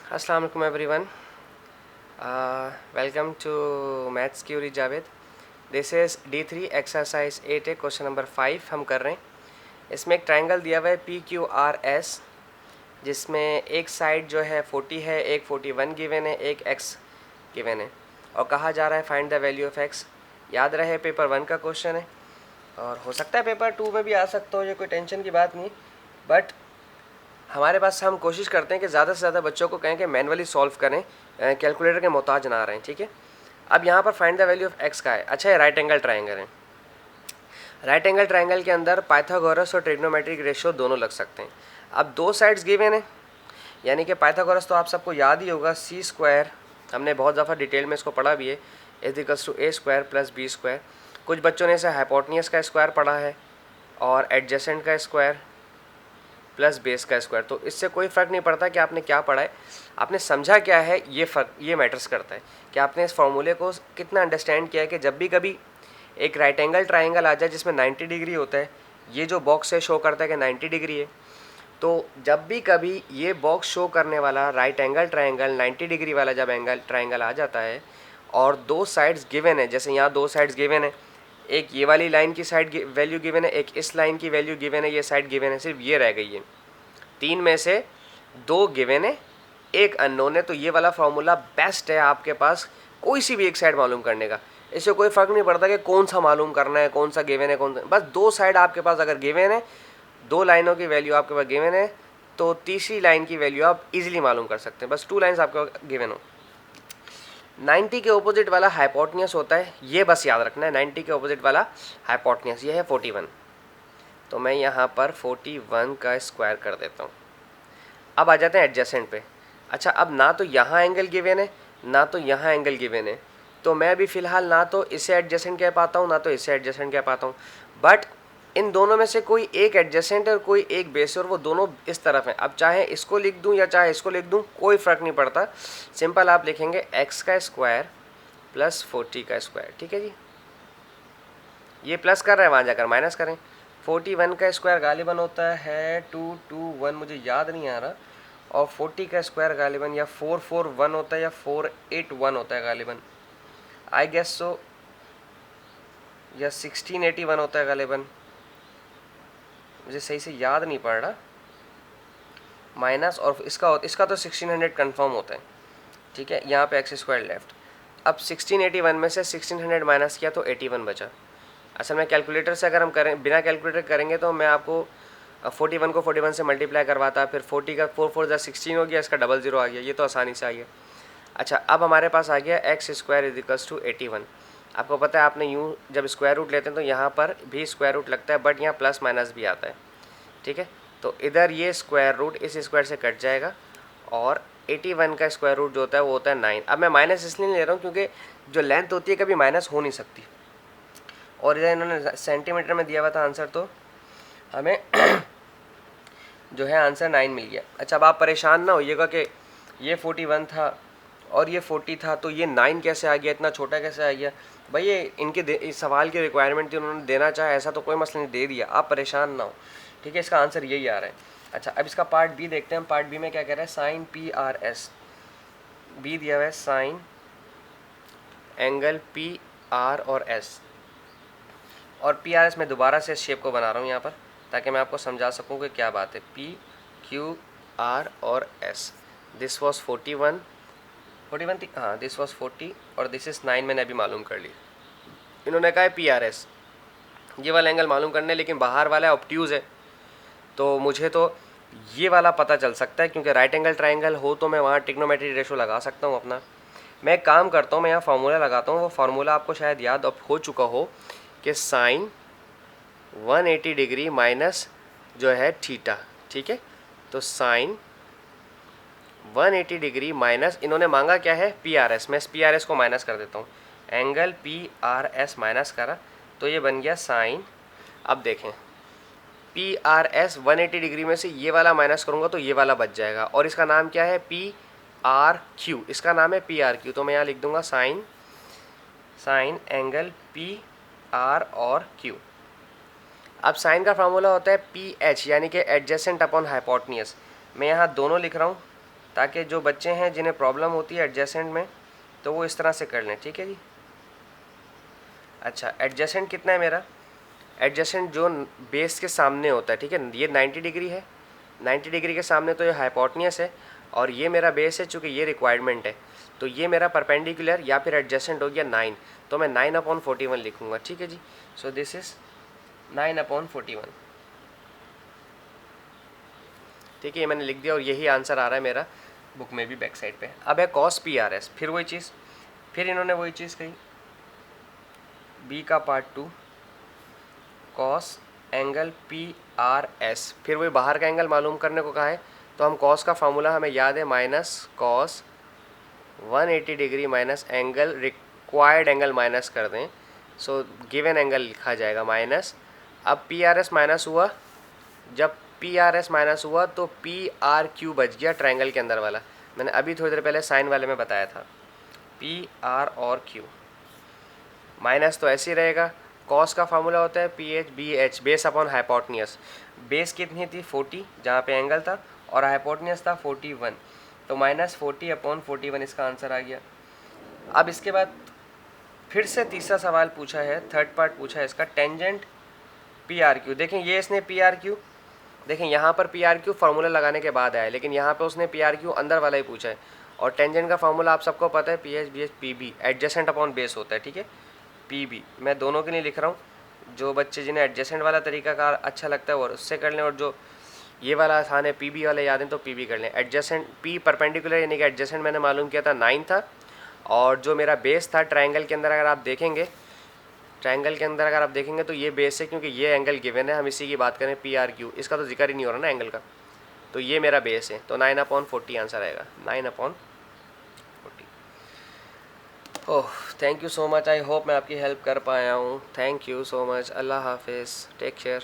अस्सलाम वालेकुम everyone, welcome to maths query Javed. This is D3 exercise 8 है, क्वेश्चन नंबर 5 हम कर रहे हैं। इसमें एक ट्रायंगल दिया हुआ है PQRS, जिसमें एक साइड जो है 40 है, एक 41 गिवन है, एक x गिवन है और कहा जा रहा है find the value of x। याद रहे पेपर 1 का क्वेश्चन है और हो सकता है पेपर 2 में भी आ सकता हो, ये कोई टेंशन की बात नहीं। बट हमारे पास हम कोशिश करते हैं कि ज़्यादा से ज़्यादा बच्चों को कहें कि मैनुअली सॉल्व करें, कैलकुलेटर के मोहताज ना रहें। ठीक है, अब यहाँ पर find the value of x का है। अच्छा, ये राइट एंगल ट्रायंगल है। राइट एंगल ट्रायंगल के अंदर पाइथागोरस और ट्रिग्नोमेट्रिक रेशियो दोनों लग सकते हैं। अब दो साइड्स गिवन है, यानी कि पाइथागोरस तो आप सबको याद ही होगा, सी स्क्वायर, हमने बहुत दफ़ा डिटेल में इसको पढ़ा भी है, is equals to A square plus B square. कुछ बच्चों ने इसे हाइपोटेन्यूस का स्क्वायर पढ़ा है और एडजेसेंट का स्क्वायर प्लस बेस का स्क्वायर। तो इससे कोई फ़र्क नहीं पड़ता कि आपने क्या पढ़ा है, आपने समझा क्या है, ये फ़र्क ये मैटर्स करता है कि आपने इस फॉर्मूले को कितना अंडरस्टैंड किया है। कि जब भी कभी एक राइट एंगल ट्रायंगल आ जाए जिसमें 90 डिग्री होता है, ये जो बॉक्स है शो करता है कि 90 डिग्री है, तो जब भी कभी ये बॉक्स शो करने वाला राइट एंगल ट्रायंगल 90 डिग्री वाला जब एंगल ट्रायंगल आ जाता है और दो साइड्स गिवन है, जैसे यहाँ दो साइड्स गिवन है, एक ये वाली लाइन की साइड वैल्यू गिवन है, एक इस लाइन की वैल्यू गिवन है, ये साइड गिवन है, सिर्फ ये रह गई है। तीन में से दो गिवन है, एक अननोन है, तो ये वाला फार्मूला बेस्ट है आपके पास कोई सी भी एक साइड मालूम करने का। इससे कोई फ़र्क नहीं पड़ता कि कौन सा मालूम करना है, कौन सा गिवन है, कौन सा, बस दो साइड आपके पास अगर गिवन है, दो लाइनों की वैल्यू आपके पास गिवन है, तो तीसरी लाइन की वैल्यू आप इजीली मालूम कर सकते हैं, बस टू लाइन्स आपके पास गिवन हो। 90 के ऑपोजिट वाला हाइपोटेन्यूस होता है, ये बस याद रखना है, 90 के ऑपोजिट वाला हाइपोटेन्यूस ये है 41। तो मैं यहाँ पर 41 का स्क्वायर कर देता हूँ। अब आ जाते हैं एडजेसेंट पे। अच्छा, अब ना तो यहाँ एंगल गिवन है, ना तो यहाँ एंगल गिवन है, तो मैं अभी फ़िलहाल ना तो इसे एडजेसेंट कह पाता हूँ, ना तो इसे एडजेसेंट कह पाता हूँ। बट इन दोनों में से कोई एक एडजेसेंट है और कोई एक बेस है, और वो दोनों इस तरफ हैं। अब चाहे इसको लिख दूँ या चाहे इसको लिख दूँ, कोई फ़र्क नहीं पड़ता। सिंपल आप लिखेंगे एक्स का स्क्वायर प्लस 40 का स्क्वायर। ठीक है जी, ये प्लस कर रहे हैं, वहाँ जाकर माइनस करें। 41 का स्क्वायर गालिबन होता है 221, मुझे याद नहीं आ रहा, और 40 का स्क्वायर गालिबन या 441 होता है या 481 होता है गालिबन, आई गेस सो, या 1681 होता है गालिबन, मुझे सही से याद नहीं पड़ रहा। माइनस और इसका तो 1600 कंफर्म होता है। ठीक है, यहाँ पे एक्स स्क्वायर लेफ्ट। अब 1681 में से 1600 माइनस किया तो 81 बचा। असल में कैलकुलेटर से अगर हम करें, बिना कैलकुलेटर करेंगे तो मैं आपको 41 को 41 से मल्टीप्लाई करवाता, फिर 40 का 4 4 16 हो गया, इसका डबल ज़ीरो आ गया, ये तो आसानी से आ गया। अच्छा, अब हमारे पास आ गया X square is equals to 81। आपको पता है आपने यूँ जब स्क्वायर रूट लेते हैं तो यहाँ पर भी स्क्वायर रूट लगता है, बट यहाँ प्लस माइनस भी आता है। ठीक है, तो इधर ये स्क्वायर रूट इस स्क्वायर से कट जाएगा और 81 का स्क्वायर रूट जो होता है वो होता है 9। अब मैं माइनस इसलिए नहीं ले रहा हूँ क्योंकि जो लेंथ होती है कभी माइनस हो नहीं सकती, और इधर इन्होंने सेंटीमीटर में दिया हुआ था आंसर, तो हमें जो है आंसर 9 मिल गया। अच्छा, अब आप परेशान ना होइएगा कि ये 41 था और ये 40 था, तो ये 9 कैसे आ गया, इतना छोटा कैसे आ गया। भाई ये इनके इस सवाल की रिक्वायरमेंट थी, उन्होंने देना चाहे, ऐसा तो कोई मसला नहीं, दे दिया, आप परेशान ना हो। ठीक है, इसका आंसर यही आ रहा है। अच्छा, अब इसका पार्ट बी देखते हैं। पार्ट बी में क्या कह रहा है, साइन PRS, बी दिया हुआ है साइन एंगल PR और S, और PRS में दोबारा से इस शेप को बना रहा हूँ यहाँ पर ताकि मैं आपको समझा सकूँ कि क्या बात है। PQR और S, दिस वॉज 41 थी, हाँ दिस वॉज 40 और दिस इज़ 9, मैंने अभी मालूम कर ली। इन्होंने कहा है PRS, ये वाला एंगल मालूम करने, लेकिन बाहर वाला ऑब्ट्यूज़ है, तो मुझे तो ये वाला पता चल सकता है क्योंकि राइट एंगल ट्रायंगल हो तो मैं वहाँ ट्रिग्नोमेट्रिक रेशो लगा सकता हूँ अपना। मैं एक काम करता हूँ, मैं यहाँ फार्मूला लगाता हूँ, वो फार्मूला आपको शायद याद अब हो चुका हो कि साइन 180 डिग्री माइनस जो है थीटा। ठीक है, तो साइन 180 डिग्री माइनस, इन्होंने मांगा क्या है PRS, मैं इस PRS को माइनस कर देता हूँ, एंगल PRS माइनस करा तो ये बन गया साइन। अब देखें PRS 180 डिग्री में से ये वाला माइनस करूँगा तो ये वाला बच जाएगा, और इसका नाम क्या है PRQ, इसका नाम है PRQ, तो मैं यहाँ लिख दूँगा साइन एंगल PR और Q। अब साइन का फार्मूला होता है PH, यानी कि एडजेसेंट अपॉन हाइपोटेन्यूस। मैं यहाँ दोनों लिख रहा हूँ, ताकि जो बच्चे हैं जिन्हें प्रॉब्लम होती है एडजेसेंट में तो वो इस तरह से कर लें, ठीक है जी। अच्छा, एडजेसेंट कितना है मेरा? एडजेसेंट जो बेस के सामने होता है, ठीक है, ये 90 डिग्री है, 90 डिग्री के सामने तो ये हाइपोटेन्यूस है और ये मेरा बेस है, चूँकि ये रिक्वायरमेंट है, तो ये मेरा परपेंडिकुलर या फिर एडजेसेंट हो गया 9, तो मैं 9/41 लिखूँगा, ठीक है जी। सो दिस इज़ 9/41, ठीक है, ये मैंने लिख दिया और यही आंसर आ रहा है मेरा बुक में भी बैक साइड पे। अब है cos PRS, फिर वही चीज़, फिर इन्होंने वही चीज़ कही, बी का पार्ट 2 cos एंगल PRS, फिर वही बाहर का एंगल मालूम करने को कहा है, तो हम cos का फार्मूला हमें याद है, minus cos 180 degree minus angle required angle minus कर दें, सो गिवन एंगल लिखा जाएगा माइनस। अब PRS माइनस हुआ, जब PRS माइनस हुआ तो PRQ बच गया ट्रायंगल के अंदर वाला, मैंने अभी थोड़ी देर पहले साइन वाले में बताया था, PR और Q माइनस तो ऐसे ही रहेगा। कॉस का फार्मूला होता है PH base upon hypotenuse, base कितनी थी 40 जहाँ पे एंगल था और हाइपोटेन्यूस था 41, तो माइनस 40/41 इसका आंसर आ गया। अब इसके बाद फिर से तीसरा सवाल पूछा है, थर्ड पार्ट पूछा है इसका, टेंजेंट PRQ। देखें ये इसने PRQ, देखें यहाँ पर PRQ फार्मूला लगाने के बाद आया, लेकिन यहाँ पे उसने PRQ अंदर वाला ही पूछा है, और टेंजेंट का फार्मूला आप सबको पता है PH PB adjacent upon base होता है, ठीक है, PB मैं दोनों के लिए लिख रहा हूँ। जो बच्चे जिन्हें एडजेसेंट वाला तरीका का अच्छा लगता है और उससे कर लें, और जो ये वाला आसान है PB वाले याद है तो PB कर लें। एडजेसेंट P परपेंडिकुलर यानी कि एडजेसेंट मैंने मालूम किया था 9 था, और जो मेरा बेस था ट्रायंगल के अंदर अगर आप देखेंगे, ट्रायंगल के अंदर अगर आप देखेंगे तो ये बेस है, क्योंकि ये एंगल गिवन है, हम इसी की बात करें PRQ, इसका तो जिक्र ही नहीं हो रहा ना एंगल का, तो ये मेरा बेस है, तो 9/40 आंसर आएगा, 9/40। Oh thank you so much, I hope मैं आपकी हेल्प कर पाया हूँ। थैंक यू सो मच, अल्लाह हाफिज़, टेक केयर।